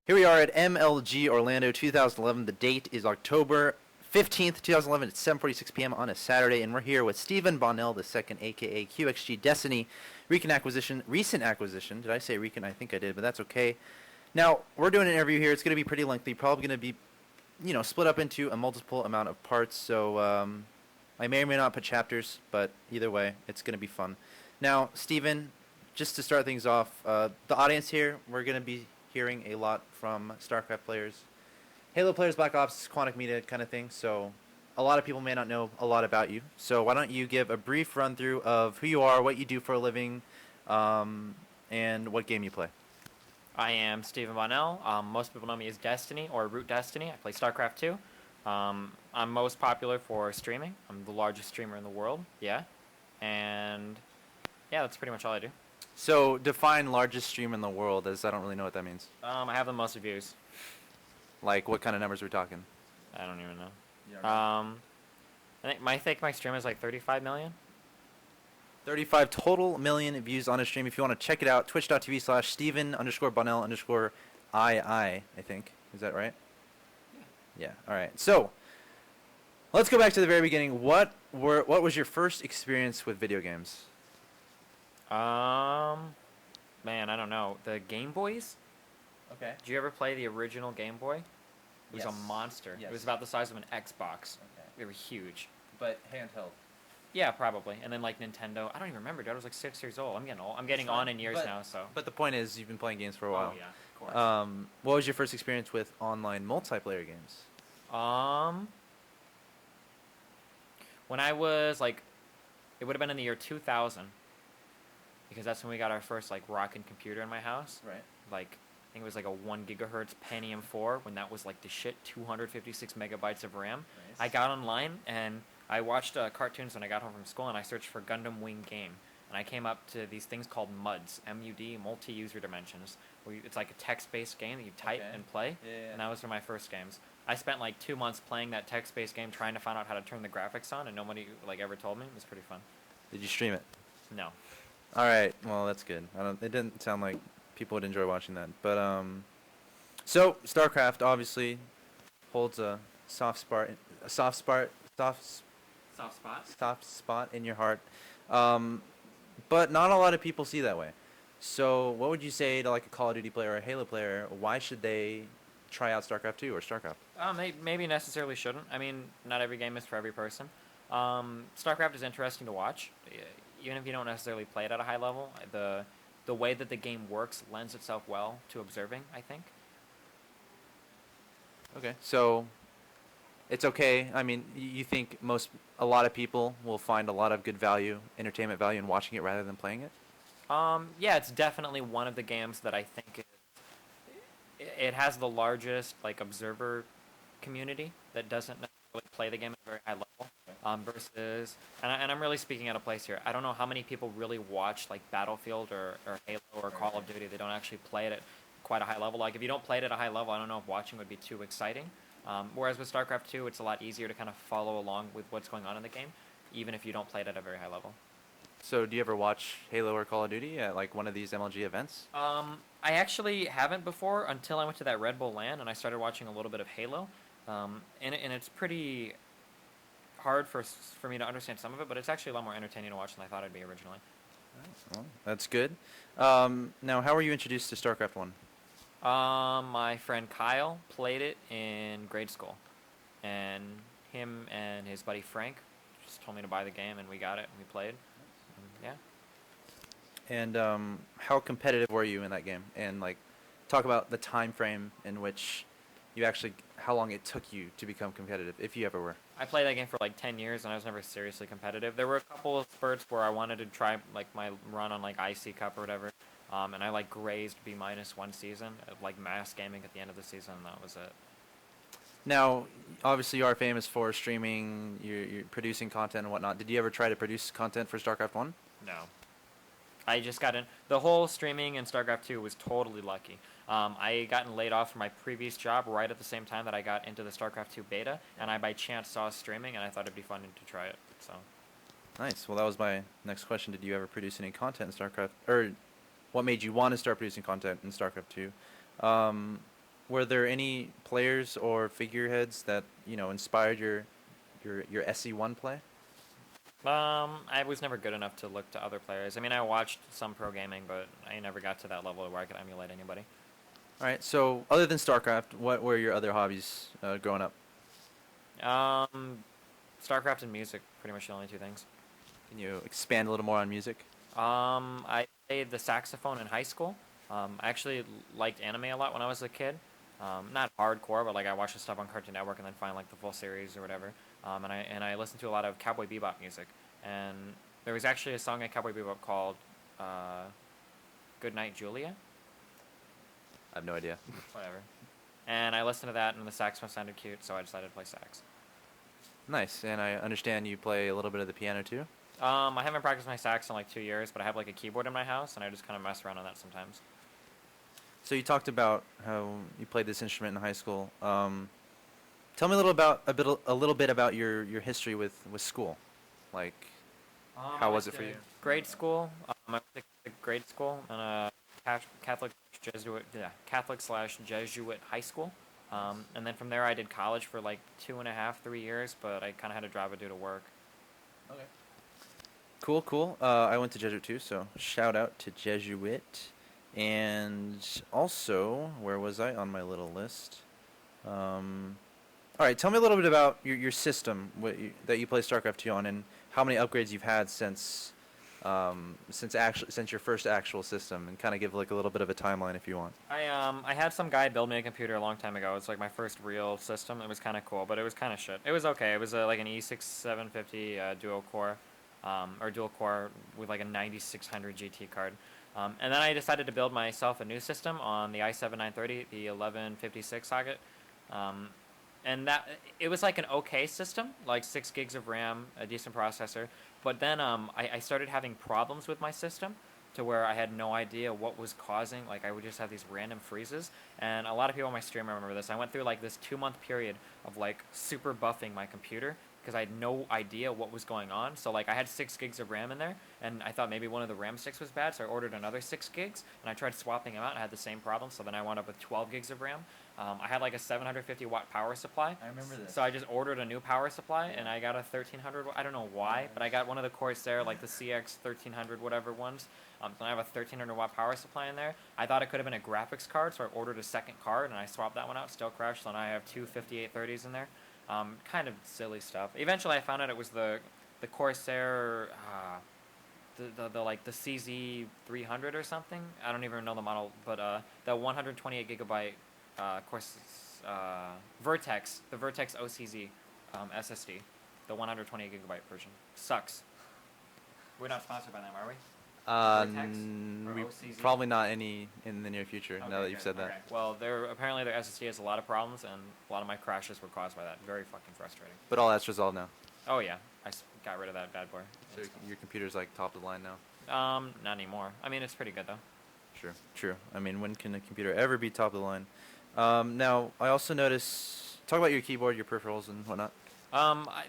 Here we are at MLG Orlando 2011. The date is October 15th, 2011. It's 7:46 p.m. on a Saturday, and we're here with Stephen Bonnell II, aka QxGDestiny, recent acquisition. Did I say recent? I think I did, but that's okay. Now, we're doing an interview here. It's going to be pretty lengthy, probably going to be, split up into a multiple amount of parts, so I may or may not put chapters, but either way, it's going to be fun. Now, Stephen, just to start things off, the audience here, we're going to be hearing a lot from StarCraft players, Halo players, Black Ops, Quantic Media kind of thing, so a lot of people may not know a lot about you. So why don't you give a brief run-through of who you are, what you do for a living, and what game you play. I am Stephen Bonnell. Most people know me as Destiny or Root Destiny. I play StarCraft 2. I'm most popular for streaming. I'm the largest streamer in the world, yeah. And yeah, that's pretty much all I do. So define largest streamer in the world, as I don't really know what that means. I have the most views. Like, what kind of numbers are we talking? I don't even know. I think my stream is like 35 million. 35 total million views on a stream. If you want to check it out, twitch.tv/Stephen_Bonnell_II, I think. Is that right? Yeah. All right. So let's go back to the very beginning. What was your first experience with video games? Man, I don't know. The Game Boys? Okay. Did you ever play the original Game Boy? It was a monster. Yes. It was about the size of an Xbox. Okay. They were huge. But handheld. Yeah, probably. And then like Nintendo. I don't even remember, dude. I was like 6 years old. I'm getting old. I'm getting on in years now, so. But the point is, you've been playing games for a while. Oh, yeah, of course. What was your first experience with online multiplayer games? When I was like, it would have been in the year 2000, because that's when we got our first like rockin' computer in my house. Right. Like, I think it was like a 1 gigahertz Pentium 4 when that was like the shit, 256 megabytes of RAM. Nice. I got online and I watched cartoons when I got home from school, and I searched for Gundam Wing Game, and I came up to these things called MUDs, M-U-D, multi-user dimensions. It's like a text-based game that you type and play, and that was for my first games. I spent like 2 months playing that text-based game, trying to find out how to turn the graphics on, and nobody like ever told me. It was pretty fun. Did you stream it? No. All right. Well, that's good. It didn't sound like people would enjoy watching that, but so StarCraft obviously holds a soft spot in your heart, but not a lot of people see that way. So what would you say to like a Call of Duty player or a Halo player? Why should they try out StarCraft 2 or StarCraft? They maybe necessarily shouldn't. I mean, not every game is for every person. StarCraft is interesting to watch, even if you don't necessarily play it at a high level. The way that the game works lends itself well to observing, I think. Okay, so it's okay. I mean, you think a lot of people will find a lot of good entertainment value in watching it rather than playing it? Yeah, it's definitely one of the games that I think it has the largest like observer community that doesn't necessarily play the game at a very high level. Versus, and I'm really speaking out of place here. I don't know how many people really watch like Battlefield or Halo or Call of Duty. They don't actually play it at quite a high level. Like if you don't play it at a high level, I don't know if watching would be too exciting. Whereas with StarCraft 2, it's a lot easier to kind of follow along with what's going on in the game, even if you don't play it at a very high level. So do you ever watch Halo or Call of Duty at like one of these MLG events? I actually haven't before until I went to that Red Bull LAN and I started watching a little bit of Halo. And it's pretty hard for me to understand some of it, but it's actually a lot more entertaining to watch than I thought it'd be originally. Well, that's good. Now, how were you introduced to StarCraft 1? My friend Kyle played it in grade school, and him and his buddy Frank just told me to buy the game, and we got it, and we played. Yeah. And how competitive were you in that game? And like, talk about the time frame in which how long it took you to become competitive, if you ever were. I played that game for like 10 years, and I was never seriously competitive. There were a couple of spurts where I wanted to try like my run on like IC Cup or whatever, and I like grazed B- one season, like mass gaming at the end of the season, and that was it. Now, obviously you are famous for streaming, you're producing content and whatnot. Did you ever try to produce content for StarCraft 1? No. I just got in. The whole streaming in StarCraft 2 was totally lucky. I gotten laid off from my previous job right at the same time that I got into the StarCraft 2 beta, and I by chance saw streaming, and I thought it'd be fun to try it. So. Nice. Well, that was my next question. Did you ever produce any content in StarCraft, or what made you want to start producing content in StarCraft 2? Were there any players or figureheads that inspired your SE1 play? I was never good enough to look to other players. I mean, I watched some pro gaming, but I never got to that level where I could emulate anybody. All right. So other than StarCraft, what were your other hobbies growing up? StarCraft and music, pretty much the only two things. Can you expand a little more on music? I played the saxophone in high school. I actually liked anime a lot when I was a kid. Not hardcore, but like I watched the stuff on Cartoon Network and then find like the full series or whatever. And I listened to a lot of Cowboy Bebop music. And there was actually a song in Cowboy Bebop called "Good Night, Julia." I have no idea. Whatever. And I listened to that, and the saxophone sounded cute, so I decided to play sax. Nice. And I understand you play a little bit of the piano too. I haven't practiced my sax in like 2 years, but I have like a keyboard in my house, and I just kind of mess around on that sometimes. So you talked about how you played this instrument in high school. Tell me a little bit about your history with school. Like, how was it for you? Grade school. I went to grade school and a Catholic/Jesuit high school. And then from there, I did college for like 2.5, 3 years, but I kind of had to drop it due to work. Okay. Cool, cool. I went to Jesuit too, so shout out to Jesuit. And also, where was I on my little list? All right, tell me a little bit about your system that you play StarCraft 2 on, and how many upgrades you've had since your first actual system, and kind of give like a little bit of a timeline if you want. I had some guy build me a computer a long time ago. It's like my first real system. It was kind of cool, but it was kind of shit. It was okay. It was like an E6 750 dual core with like a 9600 GT card. And then I decided to build myself a new system on the i7 930, the 1156 socket. And it was like an okay system, like 6 gigs of RAM, a decent processor. But then I started having problems with my system to where I had no idea what was causing. Like I would just have these random freezes. And a lot of people on my stream remember this. I went through like this 2-month period of like super buffing my computer because I had no idea what was going on. So like I had 6 gigs of RAM in there, and I thought maybe one of the RAM sticks was bad, so I ordered another 6 gigs, and I tried swapping them out, and I had the same problem. So then I wound up with 12 gigs of RAM. I had like a 750 watt power supply. I remember this. So I just ordered a new power supply, and I got a 1300. I don't know why, but I got one of the Corsair, like the CX 1300, whatever ones. So I have a 1300 watt power supply in there. I thought it could have been a graphics card, so I ordered a second card, and I swapped that one out. Still crashed, so now I have two 5830s in there. Kind of silly stuff. Eventually, I found out it was the Corsair, the like the CZ 300 or something. I don't even know the model, but the 128 gigabyte Vertex, the Vertex OCZ SSD, the 128 gigabyte version sucks. We're not sponsored by them, are we? We probably not any in the near future. Okay, now that you've said that. Okay. Well, apparently their SSD has a lot of problems, and a lot of my crashes were caused by that. Very fucking frustrating. But all that's resolved now. Oh yeah, got rid of that bad boy. So your computer's like top of the line now. Not anymore. I mean, it's pretty good though. Sure, true. I mean, when can a computer ever be top of the line? Now, I also notice. Talk about your keyboard, your peripherals, and whatnot.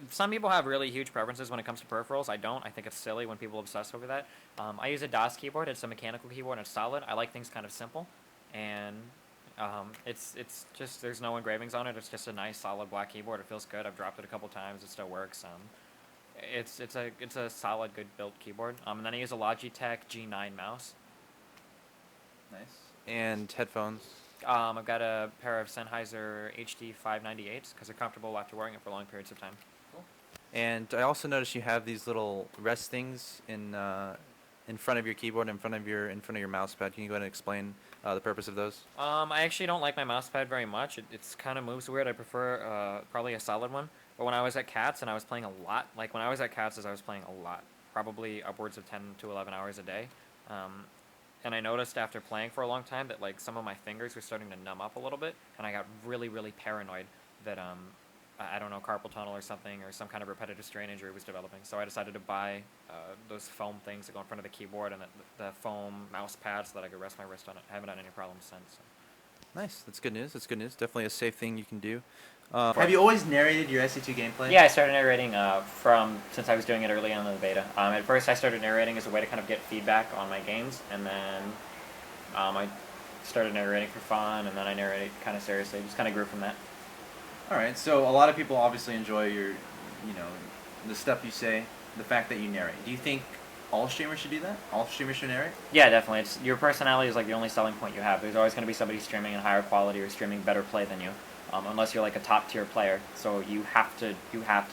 Some people have really huge preferences when it comes to peripherals. I don't. I think it's silly when people obsess over that. I use a DOS keyboard. It's a mechanical keyboard, and it's solid. I like things kind of simple, and it's just there's no engravings on it. It's just a nice solid black keyboard. It feels good. I've dropped it a couple times. It still works. It's a solid, good built keyboard. And then I use a Logitech G9 mouse. Nice. And headphones. I've got a pair of Sennheiser HD 598s because they're comfortable after wearing it for long periods of time. Cool. And I also noticed you have these little rest things in front of your keyboard, in front of your mouse pad. Can you go ahead and explain the purpose of those? I actually don't like my mouse pad very much. It's kind of moves weird. I prefer probably a solid one. But when I was at Cats and I was playing a lot, like when I was at Cats, I was playing a lot, probably upwards of 10 to 11 hours a day. And I noticed after playing for a long time that like some of my fingers were starting to numb up a little bit, and I got really, really paranoid that I don't know, carpal tunnel or something, or some kind of repetitive strain injury was developing. So I decided to buy those foam things that go in front of the keyboard and the foam mouse pad so that I could rest my wrist on it. I haven't had any problems since. So. Nice. That's good news. That's good news. Definitely a safe thing you can do. Have you always narrated your SE2 gameplay? Yeah, I started narrating since I was doing it early on in the beta. At first, I started narrating as a way to kind of get feedback on my games, and then I started narrating for fun, and then I narrated kind of seriously. Just kind of grew from that. All right. So a lot of people obviously enjoy your, the stuff you say, the fact that you narrate. Do you think all streamers should do that? All streamers should narrate? Yeah, definitely. It's your personality is like the only selling point you have. There's always going to be somebody streaming in higher quality or streaming better play than you, unless you're like a top tier player. So you have to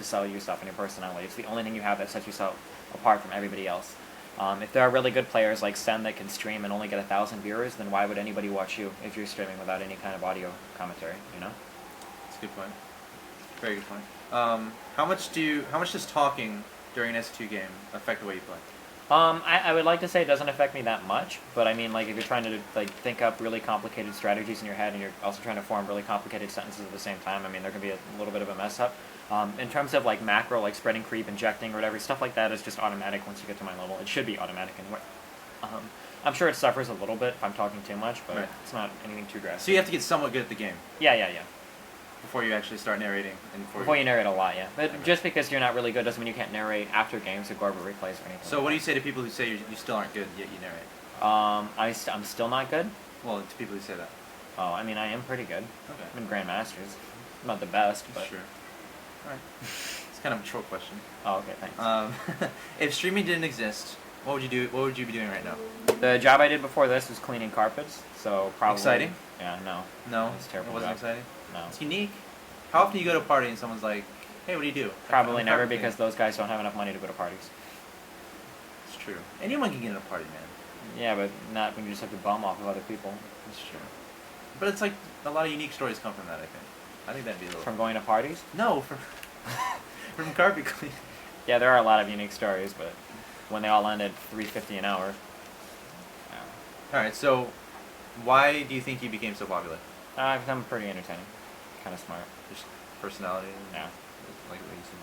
sell yourself and your personality. It's the only thing you have that sets yourself apart from everybody else. If there are really good players like Sen that can stream and only get 1,000 viewers, then why would anybody watch you if you're streaming without any kind of audio commentary? You know? That's a good point. Very good point. How much does talking during an S2 game affect the way you play? I would like to say it doesn't affect me that much, but I mean, like, if you're trying to, like, think up really complicated strategies in your head and you're also trying to form really complicated sentences at the same time, I mean, there can be a little bit of a mess up. In terms of, like, macro, like spreading creep, injecting, or whatever, stuff like that is just automatic once you get to my level. It should be automatic anyway. I'm sure it suffers a little bit if I'm talking too much, but right. It's not anything too drastic. So you have to get somewhat good at the game. Yeah. Before you actually start narrating. And before you narrate a lot, yeah. But just because you're not really good doesn't mean you can't narrate after games or go over replays or anything. So what do you say to people who say you still aren't good, yet you narrate? I'm still not good? Well, to people who say that. Oh, I mean, I am pretty good. Okay. I'm in Grandmasters. I'm not the best, but... Sure. Alright. It's kind of a troll question. Oh, okay, thanks. If streaming didn't exist, what would you do? What would you be doing right now? The job I did before this was cleaning carpets, so probably... Exciting? Yeah, no. No? It's a terrible It wasn't job. exciting? No. It's unique. How often do you go to a party and someone's like, hey, what do you do? Probably I'm never, carpet because cleaning. those guys don't have enough money to go to parties. It's true. Anyone can get in a party, man. Yeah, but not when you just have to bum off of other people. That's true. But it's like, a lot of unique stories come from that, I think. I think that'd be a little... From going to parties? No, from... from carpet cleaning. Yeah, there are a lot of unique stories, but when they all end at $3.50 an hour... Yeah. Alright, so why do you think you became so popular? Because I'm pretty entertaining. Kind of smart. Just personality? Yeah. Like what you said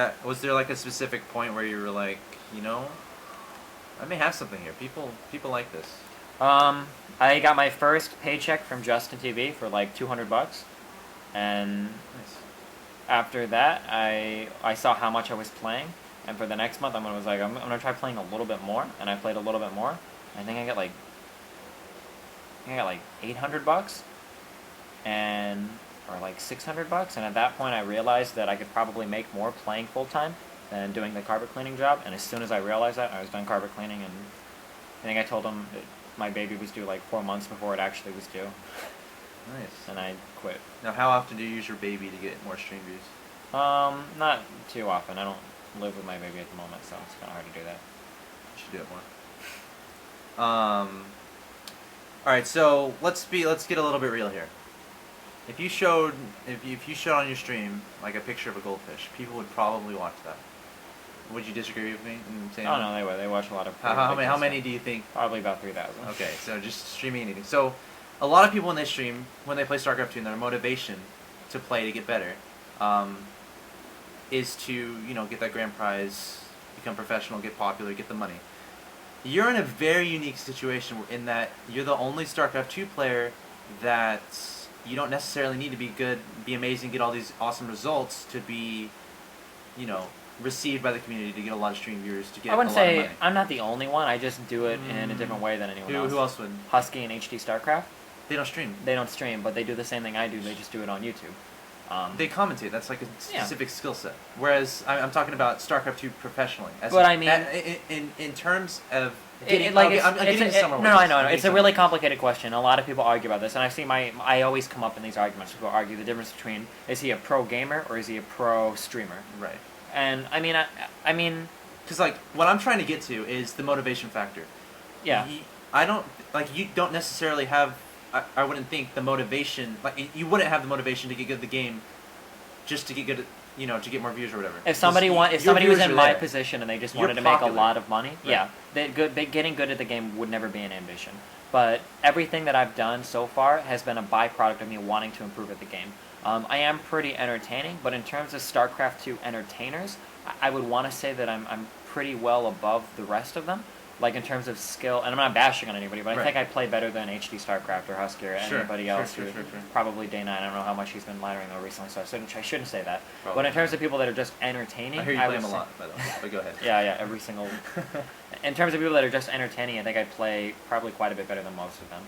before. Was there like a specific point where you were like, I may have something here. People like this. I got my first paycheck from Justin TV for like $200, and Nice. after that, I saw how much I was playing, and for the next month, I'm gonna try playing a little bit more, and I played a little bit more. I think I got like $800, or like $600, and at that point, I realized that I could probably make more playing full time than doing the carpet cleaning job. And as soon as I realized that, I was done carpet cleaning, and I think I told him that my baby was due like 4 months before it actually was due. Nice. And I quit. Now, how often do you use your baby to get more stream views? Not too often. I don't live with my baby at the moment, so it's kind of hard to do that. You should do it more. All right, so let's get a little bit real here. If you showed on your stream like a picture of a goldfish, people would probably watch that. Would you disagree with me in saying? Oh no, they would. They watch a lot of. How many do you think? Probably about 3,000. Okay, so just streaming anything. So, a lot of people when they stream, when they play StarCraft 2, and their motivation to play to get better, is to get that grand prize, become professional, get popular, get the money. You're in a very unique situation in that you're the only StarCraft 2 player that you don't necessarily need to be good, be amazing, get all these awesome results to be, received by the community, to get a lot of stream viewers, to get I wouldn't a lot of say money. I'm not the only one. I just do it in a different way than anyone else. Who else would? Husky and HD StarCraft. They don't stream. They don't stream, but they do the same thing I do. They just do it on YouTube. They commentate. That's like a specific skill set. Whereas I'm talking about StarCraft 2 professionally. But I mean, in terms of I'm getting to somewhere. No, I know. It's a really complicated question. A lot of people argue about this, and I always come up in these arguments. People argue the difference between, is he a pro gamer or is he a pro streamer? Right. And I mean, because like what I'm trying to get to is the motivation factor. Yeah. You don't necessarily have. I wouldn't think the motivation, you wouldn't have the motivation to get good at the game, just to get good at, to get more views or whatever. If somebody was in my position and they just wanted to make a lot of money, right. Getting good at the game would never be an ambition. But everything that I've done so far has been a byproduct of me wanting to improve at the game. I am pretty entertaining, but in terms of StarCraft 2 entertainers, I would want to say that I'm pretty well above the rest of them. like in terms of skill, and I'm not bashing on anybody, but I Right. think I play better than HD StarCraft or Husky or Sure, anybody sure, else. sure, who sure. Probably Day 9. I don't know how much he's been laddering though recently, so I shouldn't say that. Probably. But in terms of people that are just entertaining, I hear you I play would him a say- lot, by the way. But go ahead. Yeah, every single. In terms of people that are just entertaining, I think I play probably quite a bit better than most of them.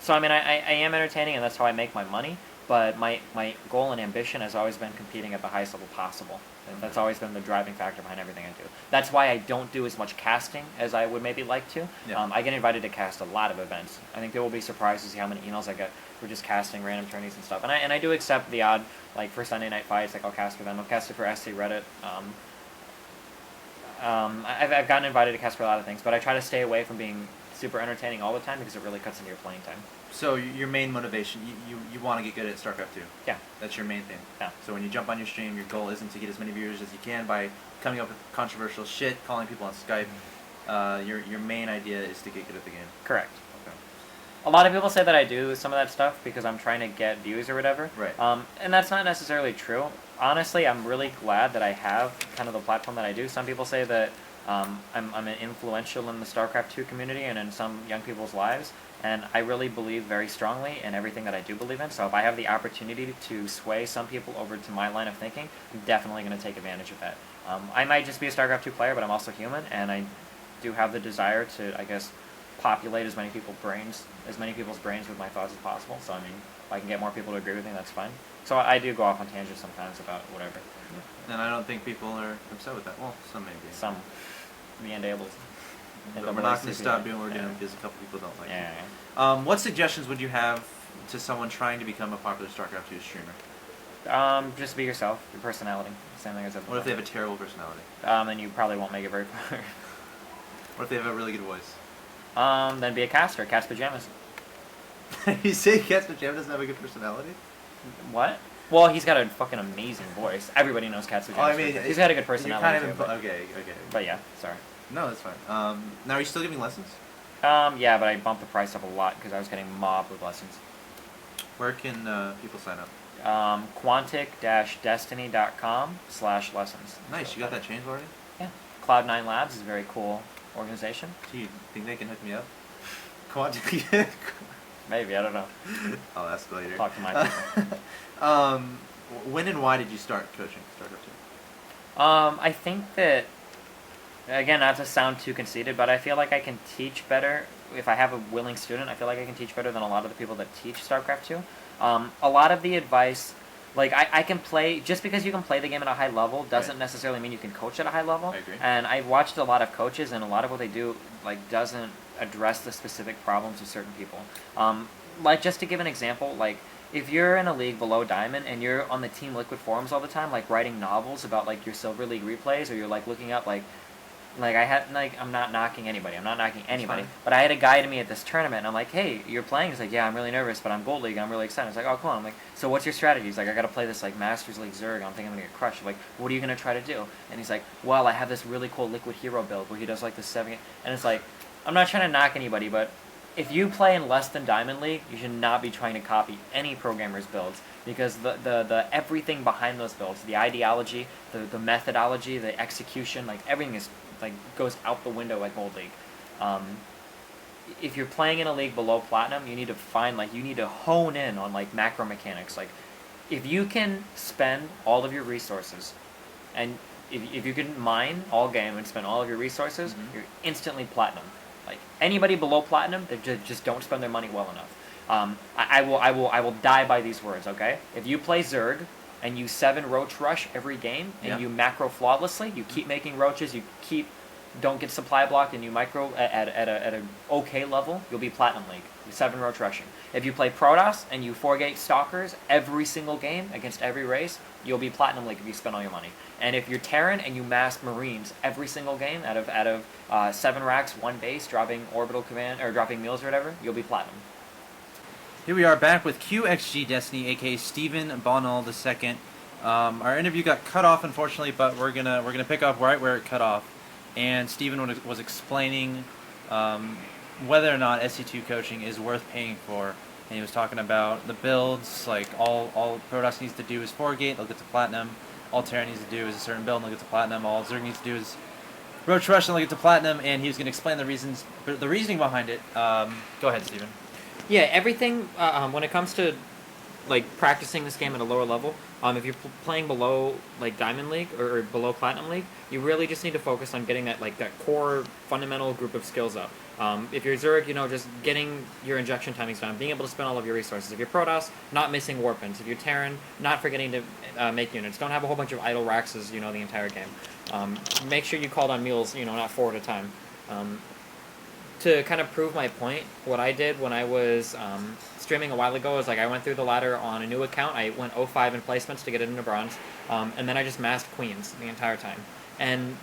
So I mean, I am entertaining, and that's how I make my money. But my goal and ambition has always been competing at the highest level possible. And that's always been the driving factor behind everything I do. That's why I don't do as much casting as I would maybe like to. Yeah. I get invited to cast a lot of events. I think they will be surprised to see how many emails I get for just casting random tourneys and stuff. And I do accept the odd, like for Sunday Night Fights, like I'll cast for them. I've casted for SC Reddit. I've gotten invited to cast for a lot of things, but I try to stay away from being super entertaining all the time because it really cuts into your playing time. So your main motivation, you want to get good at StarCraft 2. Yeah. That's your main thing. Yeah. So when you jump on your stream, your goal isn't to get as many viewers as you can by coming up with controversial shit, calling people on Skype. Your main idea is to get good at the game. Correct. Okay. A lot of people say that I do some of that stuff because I'm trying to get views or whatever. Right. And that's not necessarily true. Honestly, I'm really glad that I have kind of the platform that I do. Some people say that I'm influential in the StarCraft 2 community and in some young people's lives. And I really believe very strongly in everything that I do believe in. So if I have the opportunity to sway some people over to my line of thinking, I'm definitely going to take advantage of that. I might just be a StarCraft 2 player, but I'm also human, and I do have the desire to, I guess, populate as many people's brains with my thoughts as possible. So I mean, if I can get more people to agree with me, that's fine. So I do go off on tangents sometimes about whatever. And I don't think people are upset with that. Well, some maybe. Some being able to. But we're not going to stop doing what we're doing because a couple people don't like Yeah. it. What suggestions would you have to someone trying to become a popular StarCraft 2 streamer? Just be yourself, your personality. Same thing as What if they have a terrible personality? Then you probably won't make it very far. What if they have a really good voice? Then be a caster, cast pajamas. You say Cat's Pajama doesn't have a good personality? What? Well, he's got a fucking amazing voice. Everybody knows Cat's pajamas. I mean, he's got a good You're personality. kind of too, but, okay. but yeah, sorry. No, that's fine. Now, are you still giving lessons? Yeah, but I bumped the price up a lot because I was getting mobbed with lessons. Where can people sign up? Quantic-destiny.com/lessons. Nice, you got that changed already? Yeah. Cloud9 Labs is a very cool organization. Do you think they can hook me up? Quantic. Maybe, I don't know. I'll ask later. Talk to my people. When and why did you start coaching StarCraft 2? I think that, again, not to sound too conceited, but I feel like I can teach better. If I have a willing student, I feel like I can teach better than a lot of the people that teach StarCraft 2. A lot of the advice, like, I can play, just because you can play the game at a high level doesn't Right. necessarily mean you can coach at a high level. I agree. And I've watched a lot of coaches, and a lot of what they do, like, doesn't address the specific problems of certain people. Like, just to give an example, like, if you're in a league below Diamond and you're on the Team Liquid forums all the time, like, writing novels about, like, your Silver League replays, or you're, like, looking up, like I had, like, I'm not knocking anybody, fine. but I had a guy to me at this tournament, and I'm like, hey, you're playing? He's like, yeah, I'm really nervous, but I'm Gold League, I'm really excited. I was like, oh, cool. I'm like, so what's your strategy? He's like, I gotta play this, like, Masters League Zerg, I'm thinking I'm gonna get crushed. I'm like, what are you gonna try to do? And he's like, well, I have this really cool Liquid Hero build where he does, like, the 7, and it's like, I'm not trying to knock anybody, but if you play in less than Diamond League, you should not be trying to copy any programmer's builds, because the everything behind those builds, the ideology, the methodology, the execution, like, everything is, like, goes out the window at Gold League. If you're playing in a league below Platinum, you need to find, like, you need to hone in on, like, macro mechanics. Like, if you can spend all of your resources, and if you can mine all game and spend all of your resources, you're instantly Platinum. Like, anybody below Platinum, they just don't spend their money well enough. I will die by these words, okay? If you play Zerg and you 7 roach rush every game and you macro flawlessly, you keep making roaches, don't get supply blocked, and you micro at a okay level, you'll be Platinum League. 7 roach rushing. If you play Protoss and you 4-gate Stalkers every single game against every race, you'll be Platinum League if you spend all your money. And if you're Terran and you mass Marines every single game out of 7 racks, 1 base, dropping orbital command or dropping meals or whatever, you'll be Platinum. Here we are back with QxGDestiny, aka Stephen Bonnell II. Our interview got cut off, unfortunately, but we're gonna pick up right where it cut off. And Stephen was explaining whether or not SC2 coaching is worth paying for. And he was talking about the builds, like all Protoss needs to do is 4-gate, they'll get to Platinum. All Terran needs to do is a certain build, and they'll get to Platinum. All Zerg needs to do is Roach Rush and get to Platinum, and he was going to explain the reasoning behind it. Go ahead, Steven. Yeah, everything when it comes to like practicing this game at a lower level, if you're playing below like Diamond League or below Platinum League, you really just need to focus on getting that core fundamental group of skills up. If you're Zurich, just getting your injection timings down, being able to spend all of your resources. If you're Protoss, not missing Warpins. If you're Terran, not forgetting to make units. Don't have a whole bunch of idle Raxes, the entire game. Make sure you called on mules, not 4 at a time. To kind of prove my point, what I did when I was streaming a while ago is I went through the ladder on a new account. I went 05 in placements to get it into bronze, and then I just massed queens the entire time. And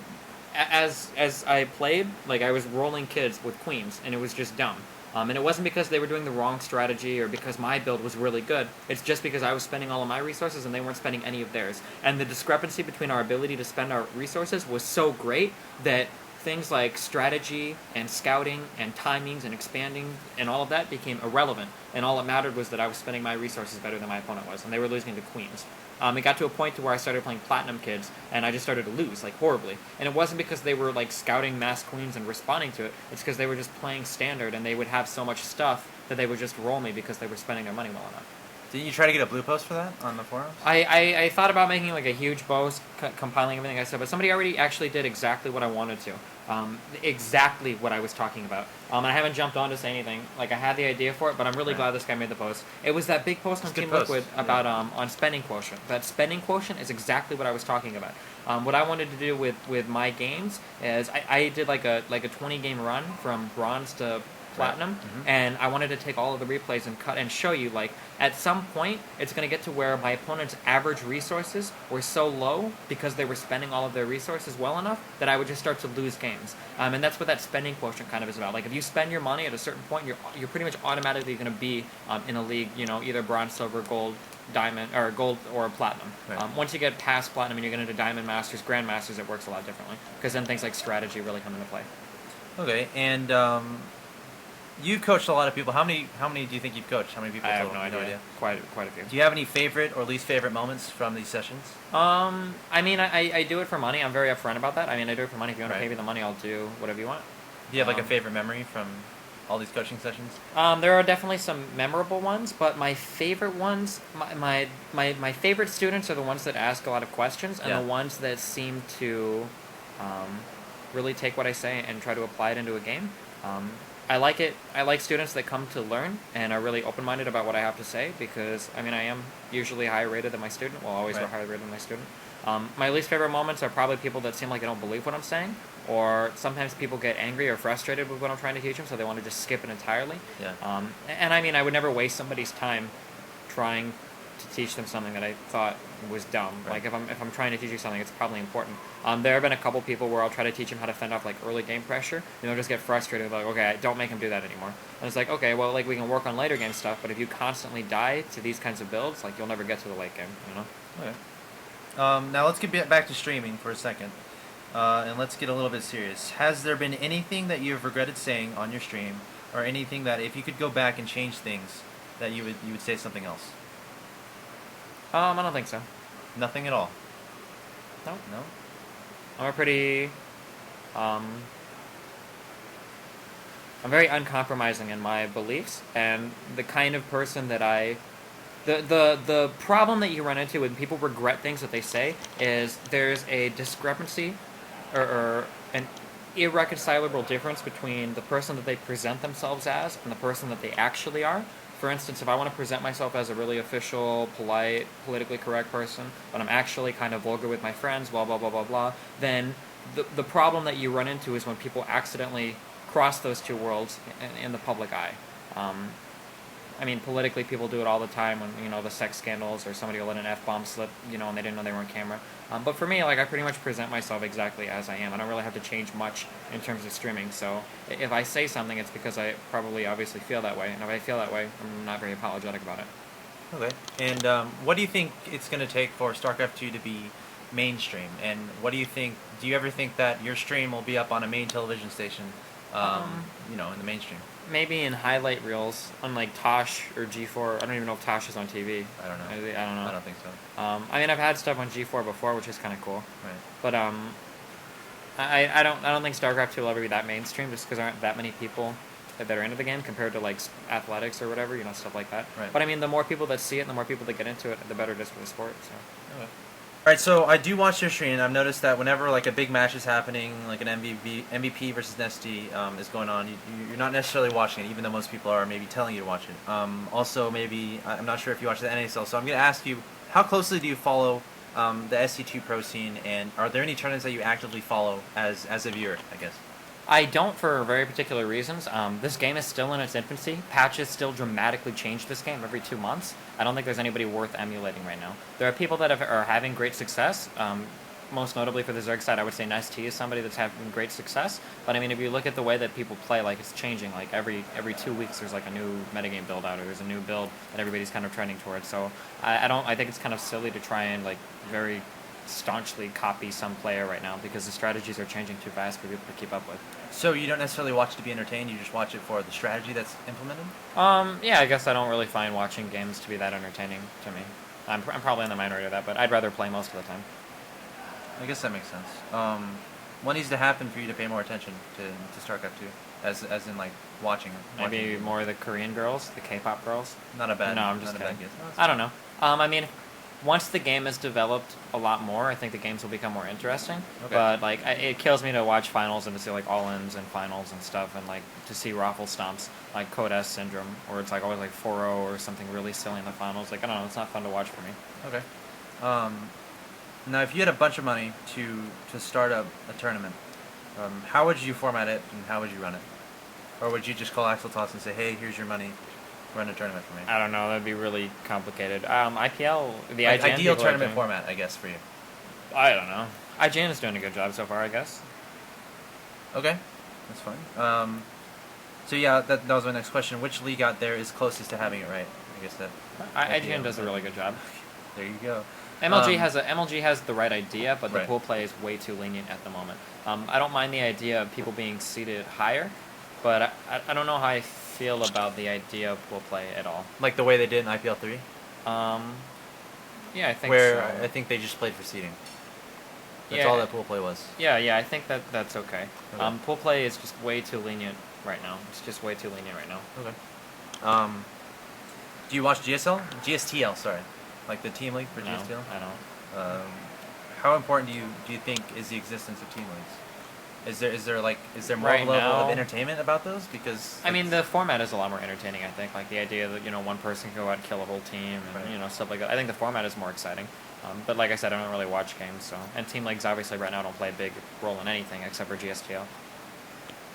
as I played, I was rolling kids with queens, and it was just dumb. And it wasn't because they were doing the wrong strategy or because my build was really good. It's just because I was spending all of my resources and they weren't spending any of theirs. And the discrepancy between our ability to spend our resources was so great that things like strategy and scouting and timings and expanding and all of that became irrelevant. And all that mattered was that I was spending my resources better than my opponent was, and they were losing to queens. It got to a point to where I started playing Platinum kids, and I just started to lose, horribly. And it wasn't because they were, scouting mass queens and responding to it. It's because they were just playing standard, and they would have so much stuff that they would just roll me because they were spending their money well enough. Didn't you try to get a blue post for that on the forums? I thought about making a huge boast, compiling everything I said, but somebody already actually did exactly what I wanted to. Exactly what I was talking about. I haven't jumped on to say anything. I had the idea for it, but I'm really glad this guy made the post. It was that big post on Team Liquid about on spending quotient. That spending quotient is exactly what I was talking about. What I wanted to do with my games is I did a 20 game run from bronze to platinum, and I wanted to take all of the replays and cut and show you at some point it's going to get to where my opponent's average resources were so low because they were spending all of their resources well enough that I would just start to lose games, and that's what that spending quotient kind of is about. If you spend your money at a certain point, you're pretty much automatically going to be in a league, either bronze, silver, gold, diamond, or gold or platinum. Once you get past platinum and you get into diamond masters, grand masters, it works a lot differently because then things like strategy really come into play. Okay, and you've coached a lot of people. How many do you think you've coached? How many people? I have no idea. Quite a few. Do you have any favorite or least favorite moments from these sessions? I do it for money. I'm very upfront about that. I do it for money. If you want to pay me the money, I'll do whatever you want. Do you have a favorite memory from all these coaching sessions? There are definitely some memorable ones, but my favorite ones, my favorite students are the ones that ask a lot of questions and the ones that seem to really take what I say and try to apply it into a game. I like it. I like students that come to learn and are really open-minded about what I have to say because, I am usually higher rated than my student. Well, always higher rated than my student. My least favorite moments are probably people that seem like they don't believe what I'm saying, or sometimes people get angry or frustrated with what I'm trying to teach them, so they want to just skip it entirely. And I would never waste somebody's time trying to teach them something that I thought was dumb. If I'm trying to teach you something, it's probably important. There have been a couple people where I'll try to teach them how to fend off early game pressure, and they'll just get frustrated, okay, don't make them do that anymore. And it's okay, well, we can work on later game stuff, but if you constantly die to these kinds of builds, you'll never get to the late game, Okay. Now let's get back to streaming for a second, and let's get a little bit serious. Has there been anything that you've regretted saying on your stream, or anything that if you could go back and change things, that you would say something else? I don't think so. Nothing at all? No. No? I'm a pretty... I'm very uncompromising in my beliefs, and the kind of person that the problem that you run into when people regret things that they say is there's a discrepancy or an irreconcilable difference between the person that they present themselves as and the person that they actually are. For instance, if I want to present myself as a really official, polite, politically correct person, but I'm actually kind of vulgar with my friends, blah, blah, blah, blah, blah, then the problem that you run into is when people accidentally cross those two worlds in the public eye. Politically, people do it all the time when, the sex scandals or somebody will let an F-bomb slip, and they didn't know they were on camera. But for me, I pretty much present myself exactly as I am. I don't really have to change much in terms of streaming. So if I say something, it's because I probably obviously feel that way. And if I feel that way, I'm not very apologetic about it. Okay. And what do you think it's going to take for StarCraft 2 to be mainstream? And what do you think, do you ever think that your stream will be up on a main television station, in the mainstream? Maybe in highlight reels, unlike Tosh or G4. I don't even know if Tosh is on TV. I don't know. I don't know. I don't think so. I've had stuff on G4 before, which is kind of cool. Right. But I don't think StarCraft 2 will ever be that mainstream just because there aren't that many people that are into the game compared to like athletics or whatever, stuff like that. Right. But I mean, the more people that see it, and the more people that get into it, the better it is for the sport. So. Okay. All right, so I do watch your stream, and I've noticed that whenever like a big match is happening, like an MVP versus Nesty is going on, you're not necessarily watching it, even though most people are maybe telling you to watch it. Also, maybe I'm not sure if you watch the NASL, so I'm going to ask you, how closely do you follow the SC2 Pro scene, and are there any tournaments that you actively follow as a viewer, I guess? I don't for very particular reasons. This game is still in its infancy. Patches still dramatically change this game every 2 months. I don't think there's anybody worth emulating right now. There are people that are having great success. Most notably for the Zerg side, I would say Nice T is somebody that's having great success. But I mean, if you look at the way that people play, like it's changing. Like every 2 weeks, there's like a new metagame build out, or there's a new build that everybody's kind of trending towards. So I think it's kind of silly to try and like very staunchly copy some player right now because the strategies are changing too fast for people to keep up with. So you don't necessarily watch it to be entertained, you just watch it for the strategy that's implemented? Yeah, I guess I don't really find watching games to be that entertaining to me. I'm probably in the minority of that, but I'd rather play most of the time. I guess that makes sense. What needs to happen for you to pay more attention to StarCraft 2? As in like watching Maybe more of the Korean girls, the K-pop girls. Not a bad. No, I'm just not a kidding. bad guess. I don't know. I mean, once the game is developed a lot more, I think the games will become more interesting. Okay. But like, it kills me to watch finals and to see like all-ins and finals and stuff, and like to see raffle stomps like Code S syndrome, or it's like always like 4-0 or something really silly in the finals. Like I don't know, it's not fun to watch for me. Okay. Now, if you had a bunch of money to start up a tournament, how would you format it and how would you run it? Or would you just call Axeltoss and say, "Hey, here's your money, run a tournament for me"? I don't know. That'd be really complicated. IPL, the Like, IGN ideal people are tournament doing- format, I guess, for you. I don't know. IGN is doing a good job so far, I guess. Okay, that's fine. So yeah, that was my next question. Which league out there is closest to having it right? I guess that. IGN does a really good job. There you go. MLG has the right idea, but the Right. pool play is way too lenient at the moment. I don't mind the idea of people being seated higher, but I don't know how I feel about the idea of pool play at all. Like the way they did in IPL 3, Yeah, I think where so. I think they just played for seeding. That's Yeah. all that pool play was. Yeah, I think that's okay. Okay. Pool play is just way too lenient right now. It's just way too lenient right now. Okay. Do you watch GSL? GSTL, sorry. Like the team league for No, GSTL? I don't. How important do you think is the existence of team leagues? Is there more Right of a level now- of entertainment about those? Because I mean, the format is a lot more entertaining. I think, like the idea that one person can go out and kill a whole team, and Right. stuff like that. I think the format is more exciting. But like I said, I don't really watch games, so and team leagues obviously right now don't play a big role in anything except for GSTL.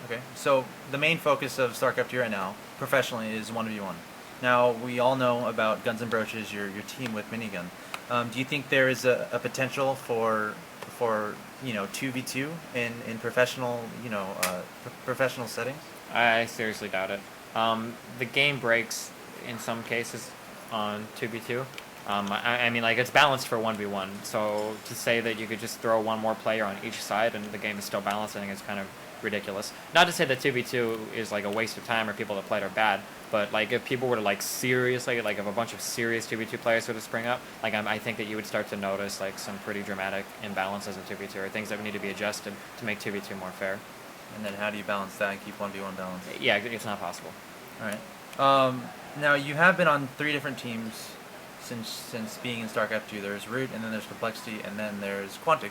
Okay, so the main focus of StarCraft 2 right now, professionally, is 1v1. Now, we all know about Guns and Broaches, your team with Minigun. Do you think there is a potential for 2v2 in professional, professional settings? I seriously doubt it. The game breaks in some cases on 2v2. I mean, like, it's balanced for 1v1, so to say that you could just throw one more player on each side and the game is still balanced, I think is kind of ridiculous. Not to say that 2v2 is, like, a waste of time or people that played are bad, but, like, if people were to, like, seriously, like, if a bunch of serious 2v2 players were to spring up, like, I think that you would start to notice, like, some pretty dramatic imbalances in 2v2 or things that would need to be adjusted to make 2v2 more fair. And then how do you balance that and keep 1v1 balanced? Yeah, it's not possible. All right. Now, you have been on 3 different teams since being in StarCraft 2. There's Root, and then there's Complexity, and then there's Quantic.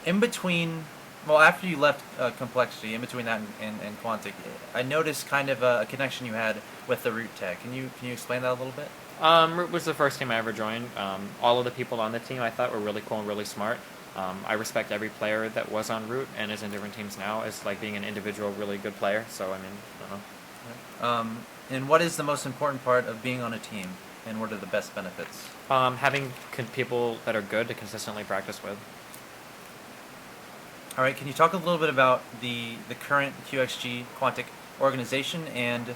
In between, well, after you left Complexity, in between that and Quantic, I noticed kind of a connection you had with the Root tag. Can you explain that a little bit? Root was the first team I ever joined. All of the people on the team I thought were really cool and really smart. I respect every player that was on Root and is in different teams now as like being an individual really good player. So I mean, I don't know. And what is the most important part of being on a team, and what are the best benefits? Having people that are good to consistently practice with. All right, can you talk a little bit about the current QxG Quantic organization, and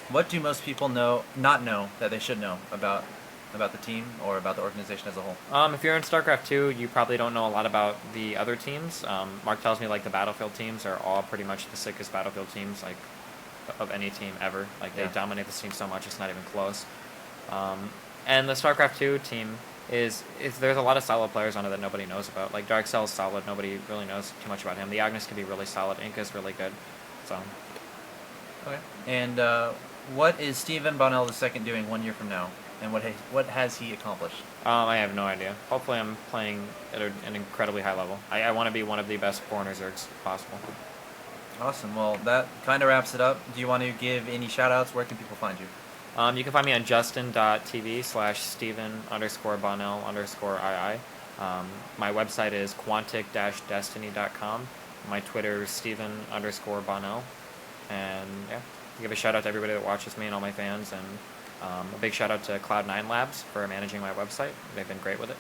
what do most people not know that they should know about the team or about the organization as a whole? If you're in StarCraft 2, you probably don't know a lot about the other teams. Mark tells me like the Battlefield teams are all pretty much the sickest Battlefield teams like of any team ever. Like they Yeah. dominate the team so much it's not even close. And the StarCraft 2 team is there's a lot of solid players on it that nobody knows about. Like Dark Cell's solid, nobody really knows too much about him. The Agnes can be really solid. Inca's really good. So. Okay. And what is Stephen Bonnell II doing 1 year from now? And what has he accomplished? I have no idea. Hopefully I'm playing at an incredibly high level. I want to be one of the best foreigner Zergs possible. Awesome. Well, that kind of wraps it up. Do you want to give any shout-outs? Where can people find you? You can find me on justin.tv/Stephen_Bonnell_II. My website is QxGDestiny.com. My Twitter is Stephen_Bonnell. And yeah, give a shout out to everybody that watches me and all my fans, and a big shout out to Cloud9 Labs for managing my website. They've been great with it.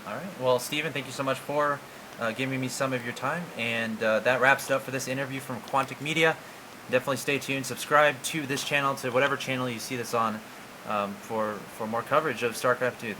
All right. Well, Stephen, thank you so much for giving me some of your time. And that wraps it up for this interview from Quantic Media. Definitely stay tuned. Subscribe to this channel, to whatever channel you see this on, for more coverage of StarCraft 2.